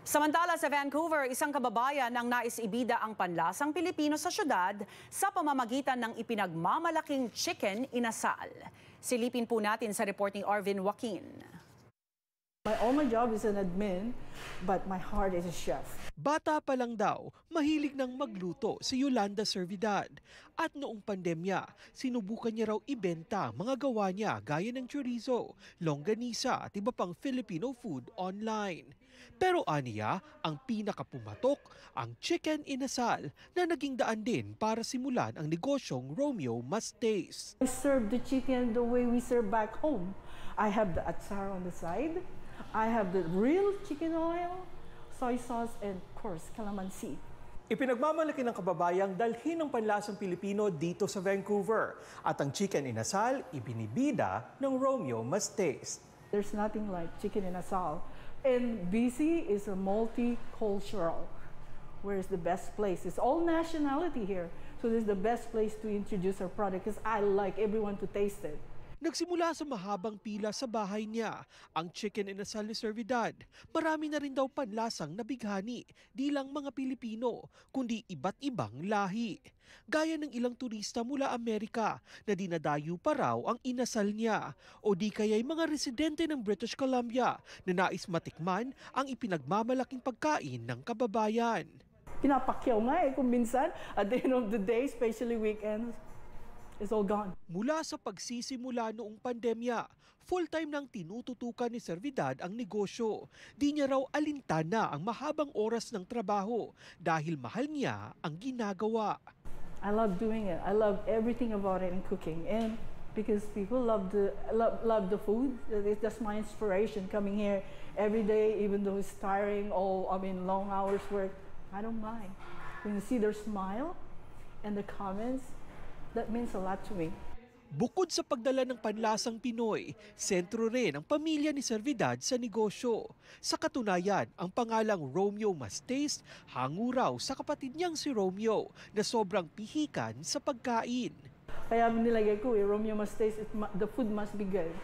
Samantala sa Vancouver, isang kababayan ang nais ibida ang panlasang Pilipino sa syudad sa pamamagitan ng ipinagmamalaking chicken inasal. Silipin po natin sa report ni Arvin Joaquin. All my job is an admin, but my heart is a chef. Bata pa lang daw, mahilig nang magluto si Yolanda Servidad. At noong pandemya, sinubukan niya raw ibenta ang mga gawa niya gaya ng chorizo, longganisa at iba pang Filipino food online. Pero aniya, ang pinakapumatok, ang chicken inasal na naging daan din para simulan ang negosyong Romeo Must Taste. I serve the chicken the way we serve back home. I have the atsar on the side. I have the real chicken oil, soy sauce, and of course, calamansi. Ipinagmamalaki ng kababayang dalhin ng panlasang Pilipino dito sa Vancouver. At ang chicken inasal, ibinibida ng Romeo Must Taste. There's nothing like chicken inasal. And BC is a multicultural, where it's the best place. It's all nationality here. So this is the best place to introduce our product because I like everyone to taste it. Nagsimula sa mahabang pila sa bahay niya, ang chicken inasal ni Servidad. Marami na rin daw panlasang nabighani, di lang mga Pilipino, kundi iba't ibang lahi. Gaya ng ilang turista mula Amerika na dinadayo pa raw ang inasal niya, o di kaya'y mga residente ng British Columbia na nais matikman ang ipinagmamalaking pagkain ng kababayan. Pinapakyaw nga kung minsan, at the end of the day, especially weekends, it's all gone. Mula sa pagsisimula noong pandemya, full-time nang tinututukan ni Servidad ang negosyo. Di niya raw alintana ang mahabang oras ng trabaho dahil mahal niya ang ginagawa. I love doing it. I love everything about it in cooking. And because people love the food, that's my inspiration coming here every day, even though it's tiring, long hours work, I don't mind. When you see their smile and the comments, that means a lot to me. Bukod sa pagdala ng panlasang Pinoy, sentro rin ang pamilya ni Servidad sa negosyo. Sa katunayan, ang pangalang Romeo Must Taste hango raw sa kapatid niyang si Romeo na sobrang pihikan sa pagkain. Kaya nilagay ko Romeo Must Taste, the food must be good.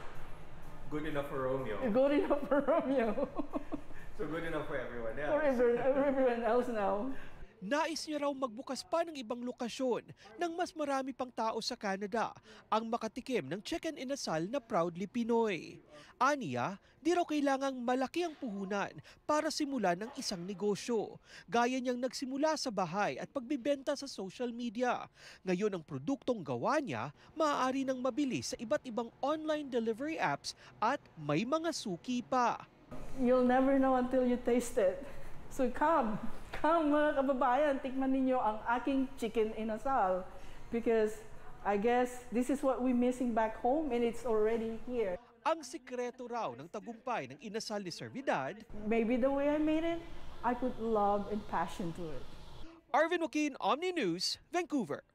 Good enough for Romeo. Good enough for Romeo. So good enough for everyone else. For everyone else now. Nais niya raw magbukas pa ng ibang lokasyon nang mas marami pang tao sa Canada ang makatikim ng chicken inasal na proudly Pinoy. Aniya, di raw kailangang malaki ang puhunan para simulan ng isang negosyo. Gaya niyang nagsimula sa bahay at pagbibenta sa social media. Ngayon ang produktong gawa niya maaari nang mabili sa iba't ibang online delivery apps at may mga suki pa. You'll never know until you taste it. So come mga kababayan, tikman ninyo ang aking chicken inasal because I guess this is what we're missing back home and it's already here. Ang sikreto raw ng tagumpay ng inasal ni Servidad, maybe the way I made it, I put love and passion to it. Arvin Joaquin, Omni News, Vancouver.